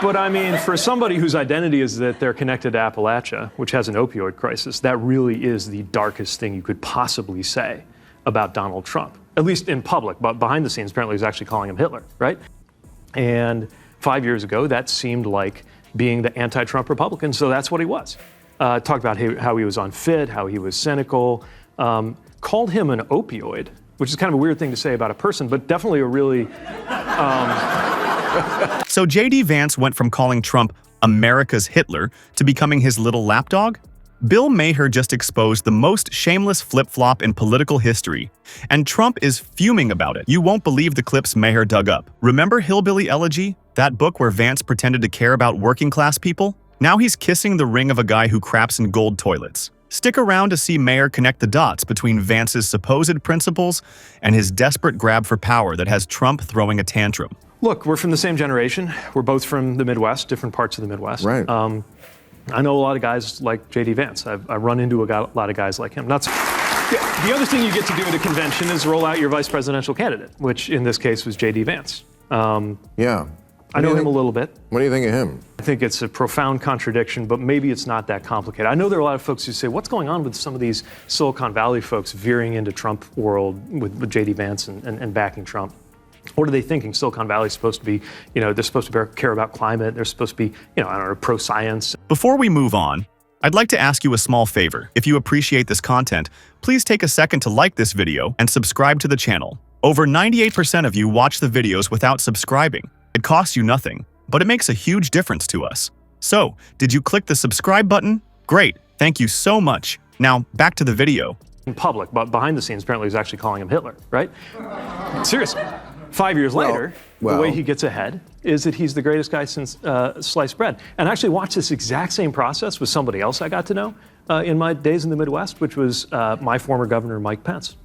But I mean, for somebody whose identity is that they're connected to Appalachia, which has an opioid crisis, that really is the darkest thing you could possibly say about Donald Trump, at least in public. But behind the scenes, apparently, he's actually calling him Hitler, right? And 5 years ago, that seemed like being the anti-Trump Republican, so that's what he was. Talked about how he was unfit, how he was cynical, called him an opioid, which is kind of a weird thing to say about a person, but definitely a really... So JD Vance went from calling Trump America's Hitler to becoming his little lapdog? Bill Maher just exposed the most shameless flip-flop in political history, and Trump is fuming about it. You won't believe the clips Maher dug up. Remember Hillbilly Elegy? That book where Vance pretended to care about working-class people? Now he's kissing the ring of a guy who craps in gold toilets. Stick around to see Maher connect the dots between Vance's supposed principles and his desperate grab for power that has Trump throwing a tantrum. Look, we're from the same generation. We're both from the Midwest, different parts of the Midwest. Right. I know a lot of guys like JD Vance. I run into a lot of guys like him. The other thing you get to do at a convention is roll out your vice presidential candidate, which in this case was JD Vance. Yeah. I know him a little bit. What do you think of him? I think it's a profound contradiction, but maybe it's not that complicated. I know there are a lot of folks who say, what's going on with some of these Silicon Valley folks veering into Trump world with JD Vance and backing Trump? What are they thinking? Silicon Valley is supposed to be, they're supposed to care about climate. They're supposed to be, pro-science. Before we move on, I'd like to ask you a small favor. If you appreciate this content, please take a second to like this video and subscribe to the channel. Over 98% of you watch the videos without subscribing. It costs you nothing, but it makes a huge difference to us. So, did you click the subscribe button? Great, thank you so much. Now, back to the video. In public, but behind the scenes, apparently he's actually calling him Hitler, right? Seriously. 5 years later, the way he gets ahead is that he's the greatest guy since sliced bread. And I actually watched this exact same process with somebody else I got to know in my days in the Midwest, which was my former governor, Mike Pence.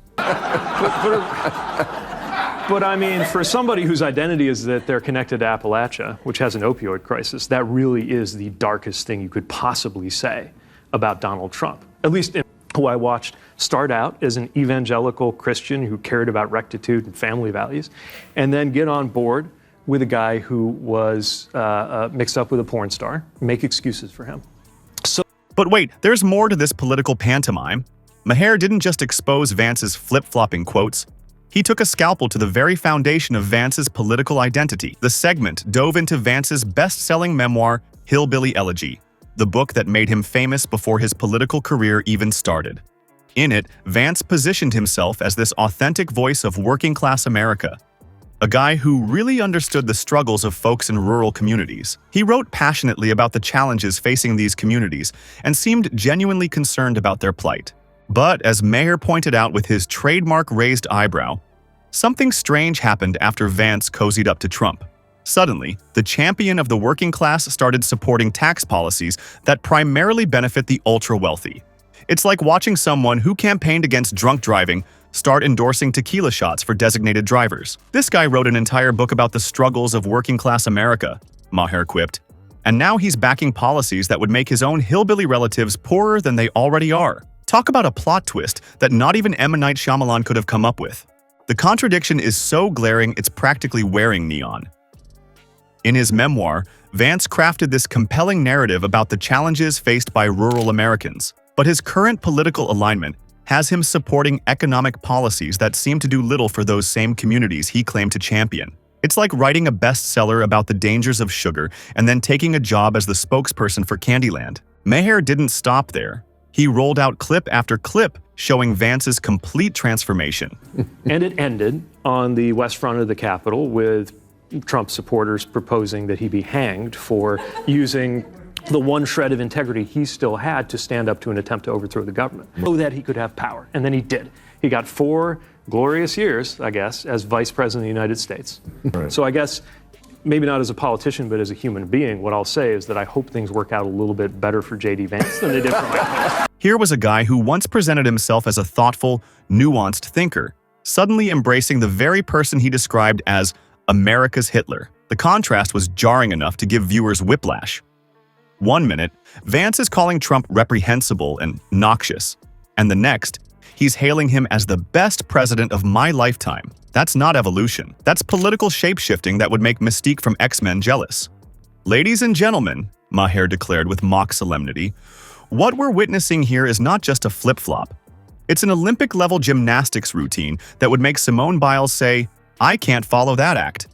But I mean, for somebody whose identity is that they're connected to Appalachia, which has an opioid crisis, that really is the darkest thing you could possibly say about Donald Trump. At least in who I watched start out as an evangelical Christian who cared about rectitude and family values, and then get on board with a guy who was mixed up with a porn star, make excuses for him. But wait, there's more to this political pantomime. Maher didn't just expose Vance's flip-flopping quotes. He took a scalpel to the very foundation of Vance's political identity. The segment dove into Vance's best-selling memoir, Hillbilly Elegy, the book that made him famous before his political career even started. In it, Vance positioned himself as this authentic voice of working-class America, a guy who really understood the struggles of folks in rural communities. He wrote passionately about the challenges facing these communities and seemed genuinely concerned about their plight. But as Maher pointed out with his trademark raised eyebrow, something strange happened after Vance cozied up to Trump. Suddenly, the champion of the working class started supporting tax policies that primarily benefit the ultra-wealthy. It's like watching someone who campaigned against drunk driving start endorsing tequila shots for designated drivers. This guy wrote an entire book about the struggles of working-class America, Maher quipped, and now he's backing policies that would make his own hillbilly relatives poorer than they already are. Talk about a plot twist that not even M. Night Shyamalan could have come up with. The contradiction is so glaring it's practically wearing neon. In his memoir, Vance crafted this compelling narrative about the challenges faced by rural Americans, but his current political alignment has him supporting economic policies that seem to do little for those same communities he claimed to champion. It's like writing a bestseller about the dangers of sugar and then taking a job as the spokesperson for Candyland. Maher didn't stop there. He rolled out clip after clip showing Vance's complete transformation. And it ended on the west front of the Capitol with Trump supporters proposing that he be hanged for using the one shred of integrity he still had to stand up to an attempt to overthrow the government, so that he could have power. And then he did. He got 4 glorious years, I guess, as vice president of the United States. Right. So I guess, maybe not as a politician, but as a human being, what I'll say is that I hope things work out a little bit better for JD Vance than they did for Mike Pence. Here was a guy who once presented himself as a thoughtful, nuanced thinker, suddenly embracing the very person he described as America's Hitler. The contrast was jarring enough to give viewers whiplash. One minute, Vance is calling Trump reprehensible and noxious, and the next, he's hailing him as the best president of my lifetime. That's not evolution. That's political shape-shifting that would make Mystique from X-Men jealous. Ladies and gentlemen, Maher declared with mock solemnity, what we're witnessing here is not just a flip-flop. It's an Olympic-level gymnastics routine that would make Simone Biles say, I can't follow that act.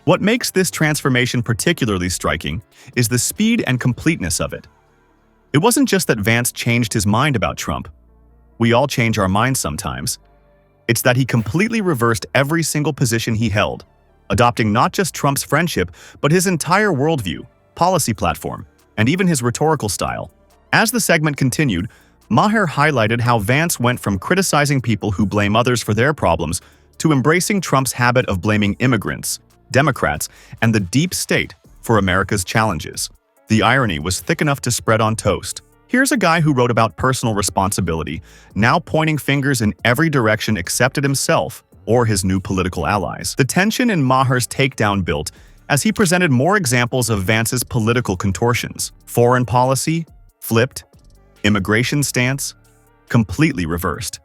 What makes this transformation particularly striking is the speed and completeness of it. It wasn't just that Vance changed his mind about Trump. We all change our minds sometimes. It's that he completely reversed every single position he held, adopting not just Trump's friendship, but his entire worldview, policy platform, and even his rhetorical style. As the segment continued, Maher highlighted how Vance went from criticizing people who blame others for their problems to embracing Trump's habit of blaming immigrants, Democrats, and the deep state for America's challenges. The irony was thick enough to spread on toast. Here's a guy who wrote about personal responsibility, now pointing fingers in every direction except at himself or his new political allies. The tension in Maher's takedown built as he presented more examples of Vance's political contortions. Foreign policy, flipped. Immigration stance, completely reversed.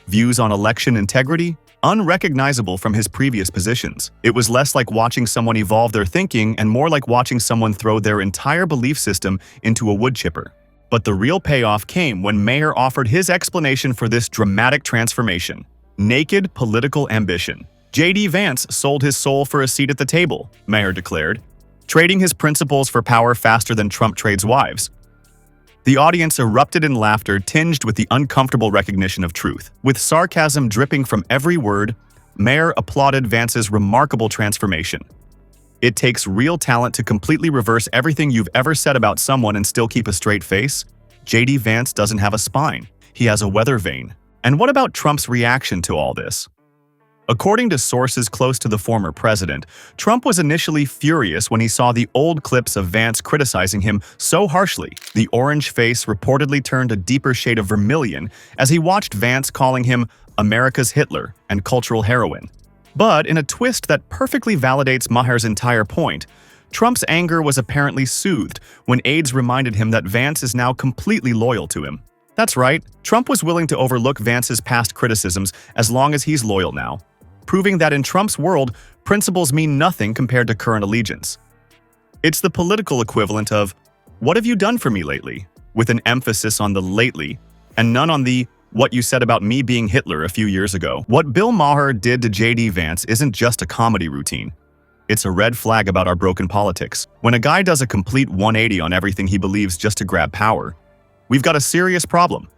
Views on election integrity, unrecognizable from his previous positions. It was less like watching someone evolve their thinking and more like watching someone throw their entire belief system into a wood chipper. But the real payoff came when Maher offered his explanation for this dramatic transformation. Naked political ambition. JD Vance sold his soul for a seat at the table, Maher declared, trading his principles for power faster than Trump trades wives. The audience erupted in laughter tinged with the uncomfortable recognition of truth. With sarcasm dripping from every word, Maher applauded Vance's remarkable transformation. It takes real talent to completely reverse everything you've ever said about someone and still keep a straight face. JD Vance doesn't have a spine. He has a weather vane. And what about Trump's reaction to all this? According to sources close to the former president, Trump was initially furious when he saw the old clips of Vance criticizing him so harshly. The orange face reportedly turned a deeper shade of vermilion as he watched Vance calling him America's Hitler and cultural heroine. But in a twist that perfectly validates Maher's entire point, Trump's anger was apparently soothed when aides reminded him that Vance is now completely loyal to him. That's right, Trump was willing to overlook Vance's past criticisms as long as he's loyal now, proving that in Trump's world, principles mean nothing compared to current allegiance. It's the political equivalent of, what have you done for me lately? With an emphasis on the lately, and none on the, what you said about me being Hitler a few years ago. What Bill Maher did to JD Vance isn't just a comedy routine. It's a red flag about our broken politics. When a guy does a complete 180 on everything he believes just to grab power, we've got a serious problem.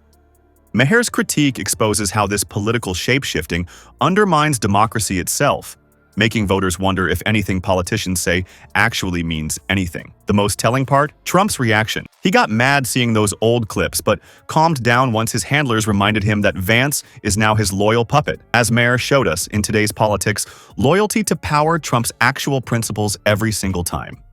Maher's critique exposes how this political shape-shifting undermines democracy itself, making voters wonder if anything politicians say actually means anything. The most telling part? Trump's reaction. He got mad seeing those old clips, but calmed down once his handlers reminded him that Vance is now his loyal puppet. As Maher showed us in today's politics, loyalty to power trumps actual principles every single time.